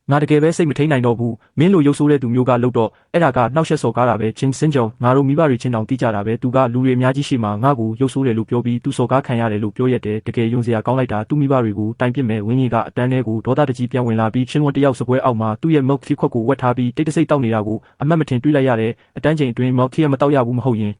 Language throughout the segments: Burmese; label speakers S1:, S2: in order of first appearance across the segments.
S1: ငါတကယ်ပဲစိတ်မထိန်နိုင်တော့ဘူးမင်းလိုရုပ်ဆိုးတဲ့သူမျိုးကလို့တော့အဲ့ဒါကနှောက်ယှက်စော်ကားတာပဲချင်းစင်းကြောင်ငါတို့မိဘတွေချင်းတောင်သိကြတာပဲသူကလူတွေအများကြီးရှိမှငါ့ကိုရုပ်ဆိုးတယ်လို့ပြောပြီးသူစော်ကားခံရတယ်လို့ပြောရတယ်တကယ်ယုံစရာကောင်းလိုက်တာသူမိဘတွေကိုတိုင်ပစ်မဲ့ဝင်းကြီးကအတန်းထဲကိုဒေါသတကြီးပြန်ဝင်လာပြီးချင်းဝတ်တယောက်စပွဲအောက်မှာသူ့ရဲ့မော့ခီခွက်ကိုဝက်ထားပြီးတိတ်တဆိတ်တောက်နေတာကိုအမတ်မထင်တွေးလိုက်ရတယ်အတန်းချိန်အတွင်းမော့ခီမတောက်ရဘူးမဟုတ်ရင်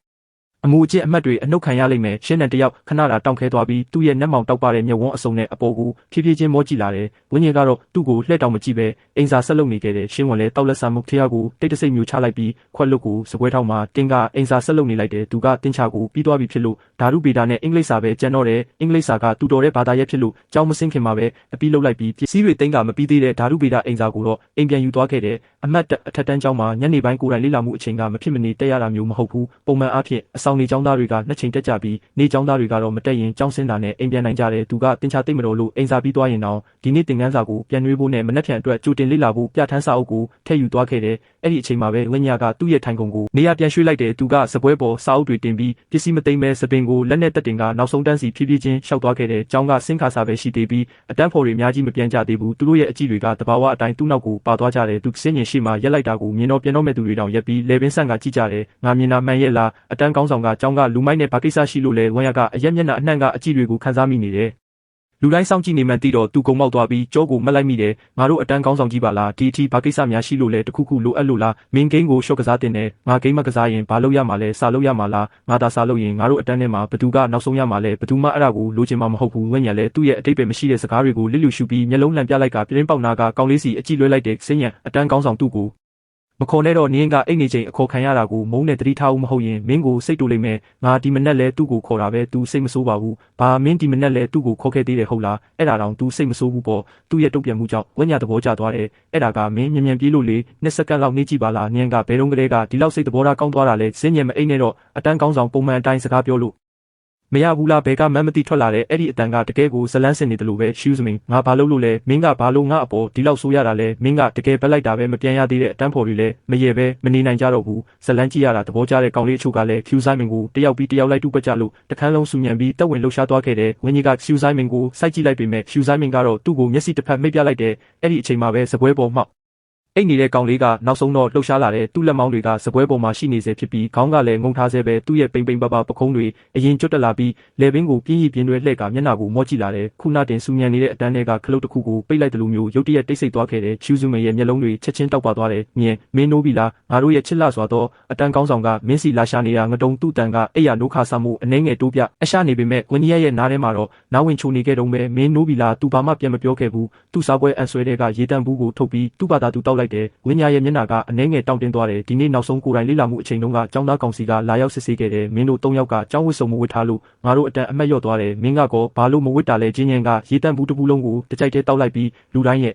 S1: အမှုအကျင့်အမှတ်တွေအနှုတ်ခံရလိမ့်မယ်ရှင်းတဲ့တယောက်ခဏတာတောင့်ခဲသွားပြီးသူ့ရဲ့နက်မောင်တောက်ပတဲ့မျက်ဝန်းအစုံနဲ့အပေါ်ကိုဖြည်းဖြည်းချင်းမောကြည့်လာတယ်ဝင်းကြီးကတော့သူ့ကိုလှည့်တောင်မကြည့်ပဲအင်စာဆက်လုပ်နေခဲ့တယ်ရှင်းဝင်လဲတောက်လက်ဆာမုတ်ထရကိုတိတ်တဆိတ်မျိုးချလိုက်ပြီးခွက်လွတ်ကိုစပွဲထောက်မှာတင်းကအင်စာဆက်လုပ်နေလိုက်တယ်သူကတင်းချကိုပြီးသွားပြီဖြစ်လို့ဓာတုဗေဒနဲ့အင်္ဂလိပ်စာပဲကျန်တော့တယ်အင်္ဂလိပ်စာကတူတော်တဲ့ဘာသာရပ်ဖြစ်လို့ကြောင်းမစင်းခင်မှာပဲအပြီးလုပ်လိုက်ပြီးပစ္စည်းတွေတင်းကမပြီးသေးတဲ့ဓာတုဗေဒအင်စာကိုတော့အိမ်ပြန်ယူသွားခဲ့တယ်အမှတ်အထက်တန်းကျောင်းမှာညနေပိုင်းကိုယ်တိုင်လေ့လာမှုအချိန်ကမဖြစ်မနေတက်ရတာမျိုးမဟုတ်ဘူးပုံမှန်အားဖြင့်အဆောင်နေကျောင်းသားတွေကနှစ်ချိန်တက်ကြပြီးနေကျောင်းသားတွေကတော့မတက်ရင်ကျောင်းဆင်းတာနဲ့အိမ်ပြန်နိုင်ကြတယ်သူကတင်ချသိမ့်မတော်လို့အိမ်စာပြီးသွားရင်တော့ဒီနေ့တင်ကန်းစာကိုပြန်နှွေးဖို့နဲ့မနှက်ဖြန်အတွက်ကြိုတင်လေ့လာဖို့ပြဋ္ဌာန်းစာအုပ်ကိုထည့်ယူသွားခဲ့တယ်အဲ့ဒီအချိန်မှာပဲဝင်းညာကသူ့ရဲ့ထိုင်ကုန်ကိုနေရာပြန်ရွှေ့လိုက်တယ်သူကစပွဲပေါ်စာအုပ်တွေတင်ပြီးပစ္စည်းမသိမ်းပဲစပင်ကိုလက်နဲ့တက်တင်ကနောက်ဆုံးတန်းစီဖြည်းဖြည်းချင်းရှောက်သွားခဲ့တယ်ကျောင်းကဆင်းခါစာပဲရှိသေးပြီးအတန်းဖော်တွေအများကြီးမပြန်ကြသေးဘူးသူတို့ရဲ့အကြည့်တွေကတဘာဝအတိုင်းသူ့နောက်ကိုပါသွားကြတယ်သူစင်းရင်ရှိမှရက်လိုက်တာကိုမြင်တော့ပြန်တော့မဲ့သူတွေတောင်ရက်ပြီးလေပင်ဆန့်ကကြည့်ကြတယ်ငါမြင်တာမှန်ရဲ့လားအတန်းကောင်းဆောင်ကကျောင်းကလူမိုက်နဲ့ဘာကိစ္စရှိလို့လဲဝင်းရကအရက်မျက်နှာအနှံ့ကအကြည့်တွေကိုခန်းစားမိနေတယ်လူတိုင်းစောင့်ကြည့်နေမှန်းသိတော့သူကုံမောက်သွားပြီးကြောကိုမက်လိုက်မိတယ်ငါတို့အတန်းကောင်းဆောင်ကြီးပါလားဒီအထိဘာကိစ္စများရှိလို့လဲတခုခုလိုအပ်လို့လားမင်းဂိမ်းကိုရှော့ကစားတင်တယ်ငါဂိမ်းမကစားရင်ဘာလုပ်ရမှာလဲစာလုပ်ရမှာလားငါသာစာလုပ်ရင်ငါတို့အတန်းထဲမှာဘသူကနောက်ဆုံးရမှာလဲဘသူမှအဲ့ဒါကိုလိုချင်မှာမဟုတ်ဘူးဝင့်ညာလဲသူ့ရဲ့အတိတ်ပဲမရှိတဲ့စကားတွေကိုလစ်လျူရှုပြီးမျက်လုံးလှန်ပြလိုက်ကပြင်းပေါက်နာကကောင်းလေးစီအကြည့်လွှဲလိုက်တဲ့စင်းရံအတန်းကောင်းဆောင်သူ့ကိုမခေါ်နဲ့တော့နင်းကအိတ်နေချိန်အခေါ်ခံရတာကိုမုန်းနဲ့တတိထားဦးမဟုတ်ရင်မင်းကိုစိတ်တူလိမ့်မယ်ငါဒီမနက်လဲသူ့ကိုခေါ်တာပဲ तू စိတ်မဆိုးပါဘူးဘာမင်းဒီမနက်လဲသူ့ကိုခေါ်ခဲ့သေးတယ်ဟုတ်လားအဲ့ဒါတောင် तू စိတ်မဆိုးဘူးပေါ့သူ့ရဲ့တုံ့ပြန်မှုကြောင့်ဝင်းညာသဘောကျသွားတယ်အဲ့ဒါကမင်းမြန်ပြေးလို့လေ2စက္ကန့်လောက်နေကြည့်ပါလားနင်းကဘယ်တော့ကလေးကဒီလောက်စိတ်သဘောထားကောင်းသွားတာလဲစင်းညံမအိတ်နဲ့တော့အတန်းကောင်းဆောင်ပုံမှန်အတိုင်းစကားပြောလို့မရဘူးလားဘဲကမမ်းမသိထွက်လာတဲ့အဲ့ဒီအတန်ကတကယ်ကိုဇလန်းစင်နေတယ်လို့ပဲရှူးစမင်းငါဘာလုပ်လို့လဲမင်းကဘာလို့ငါအပေါ်ဒီလောက်ဆိုးရတာလဲမင်းကတကယ်ပဲလိုက်တာပဲမပြန်ရသေးတဲ့အတန်းဖော်တွေလဲမရေပဲမနေနိုင်ကြတော့ဘူးဇလန်းကြည့်ရတာသဘောကျတဲ့ကောင်လေးအချို့ကလည်းဖြူဆိုင်မင်းကိုတယောက်ပြီးတယောက်လိုက်တူပကြလို့တခန်းလုံးဆူညံပြီးတက်ဝင်လှုပ်ရှားသွားခဲ့တယ်ဝင်းကြီးကဖြူဆိုင်မင်းကိုစိုက်ကြည့်လိုက်ပေမဲ့ဖြူဆိုင်မင်းကတော့သူ့ကိုမျက်စိတစ်ဖက်မိတ်ပြလိုက်တယ်အဲ့ဒီအချိန်မှာပဲစပွဲပေါ်မှောက်အိတ်နေတဲ့ကောင်လေးကနောက်ဆုံးတော့လှုပ်ရှားလာတဲ့သူ့လက်မောင်းတွေကစပွဲပေါ်မှာရှိနေစေဖြစ်ပြီးခေါင်းကလည်းငုံထားဆဲပဲသူ့ရဲ့ပိန်ပိန်ပပပခုံးတွေအရင်ကျွတ်တက်လာပြီးလေပင်ကိုပြင်းပြင်းတွဲလှဲ့ကမျက်နှာကိုမော့ကြည့်လာတယ်ခုနတင်စူညံနေတဲ့အတန်းတွေကခလုတ်တစ်ခုကိုပိတ်လိုက်တယ်လို့မျိုးရုတ်တရက်တိတ်ဆိတ်သွားခဲ့တယ်ဖြူစုမရဲ့မျက်လုံးတွေချက်ချင်းတောက်ပသွားတယ်မြင်မင်းနိုးပြီလားငါတို့ရဲ့ချစ်လှစွာတော့အတန်းကောင်းဆောင်ကမင်းစီလာရှာနေတာငတုံသူ့တန်ကအဲ့ရနိုးခါဆမှုအနှဲငယ်တိုးပြအရှာနေပေမဲ့ဝင်းကြီးရဲ့နားထဲမှာတော့နားဝင်ချိုနေခဲ့တော့ပဲမင်းနိုးပြီလားသူဘာမှပြန်မပြောခဲ့ဘူးသူ့စားပွဲအန်ဆွဲတဲ့ကရေတံဘူးကိုထုတ်ပြီးသူ့ဘာသာသူတောက်လိုက်တယ်ဝင်းကြီးရဲ့မျက်နှာကအနှဲငယ်တောင့်တင်းသွားတယ်ဒီနေ့နောက်ဆုံးကိုယ်တိုင်လေ့လာမှုအချိန်တုန်းကကျောင်းသားကောင်စီကလာရောက်စစ်ဆေးခဲ့တယ်မင်းတို့3ယောက်ကကျောင်းဝတ်စုံမဝတ်ထားလို့ငါတို့အတန်အမတ်ရော့သွားတယ်မင်းကကောဘာလို့မဝတ်တာလဲချင်းချင်းကရေတံဘူးတစ်ဘူးလုံးကိုတကြိုက်တည်းတောက်လိုက်ပြီးလူတိုင်းရဲ့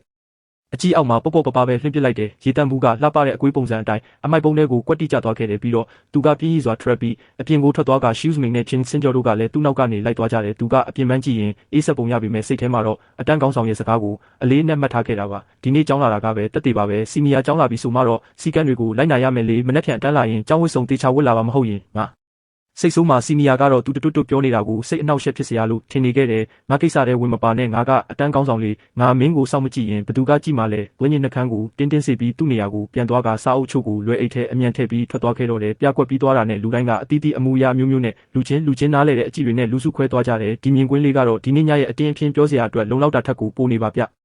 S1: အကြီးအောက်မှာပေါ့ပေါ့ပပပဲလှင့်ပစ်လိုက်တယ်ရေတံဘူးကလှပတဲ့အကွေးပုံစံအတိုင်းအမိုက်ပုံးထဲကိုကွက်တိကျသွားခဲ့တယ်ပြီးတော့သူကပြင်းကြီးစွာထရက်ပြီးအပြင်ကိုထွက်သွားကရှူးစမင်းနဲ့ချင်းစင်ကျော်တို့ကလည်းသူ့နောက်ကနေလိုက်သွားကြတယ်သူကအပြင်ပန်းကြည့်ရင်အေးဆက်ပုံရပေမဲ့စိတ်ထဲမှာတော့အတန်းကောင်းဆောင်ရဲ့စကားကိုအလေးနဲ့မှတ်ထားခဲ့တာပါဒီနေ့ကျောင်းလာတာကပဲတက်သေးပါပဲစီနီယာကျောင်းလာပြီဆိုမှတော့စီကန်းတွေကိုလိုက်နာရမယ်လေမနှက်ဖြန်တန်းလာရင်ကျောင်းဝတ်စုံတေချာဝတ်လာပါမဟုတ်ရင်ငါစိတ်ဆိုးမှစီနီယာကတော့သူတွတ်ပြောနေတာကိုစိတ်အနှောက်အယှက်ဖြစ်စရာလို့ထင်နေခဲ့တယ်ငါကိစ္စတဲ့ဝင်မပါနဲ့ငါကအတန်းကောင်းဆောင်လေးငါမင်းကိုစောင့်မကြည့်ရင်ဘသူကကြည့်မှလဲဝင်းရင်နှခမ်းကိုတင်းစေပြီးသူ့နေရာကိုပြန်သွားကစားအုပ်ချုပ်ကိုလွယ်အိတ်ထဲအမြန်ထည့်ပြီးထွက်သွားခဲ့တော့တယ်ပြကွက်ပြီးသွားတာနဲ့လူတိုင်းကအတီးတီးအမူအရာမျိုးမျိုးနဲ့လူချင်းနားလဲတဲ့အကြည့်တွေနဲ့လူစုခွဲသွားကြတယ်ဒီမြင်ကွင်းလေးကတော့ဒီနေ့ညရဲ့အတင်းအဖျင်းပြောစရာအတွက်လုံလောက်တာထက်ကိုပိုနေပါဗျ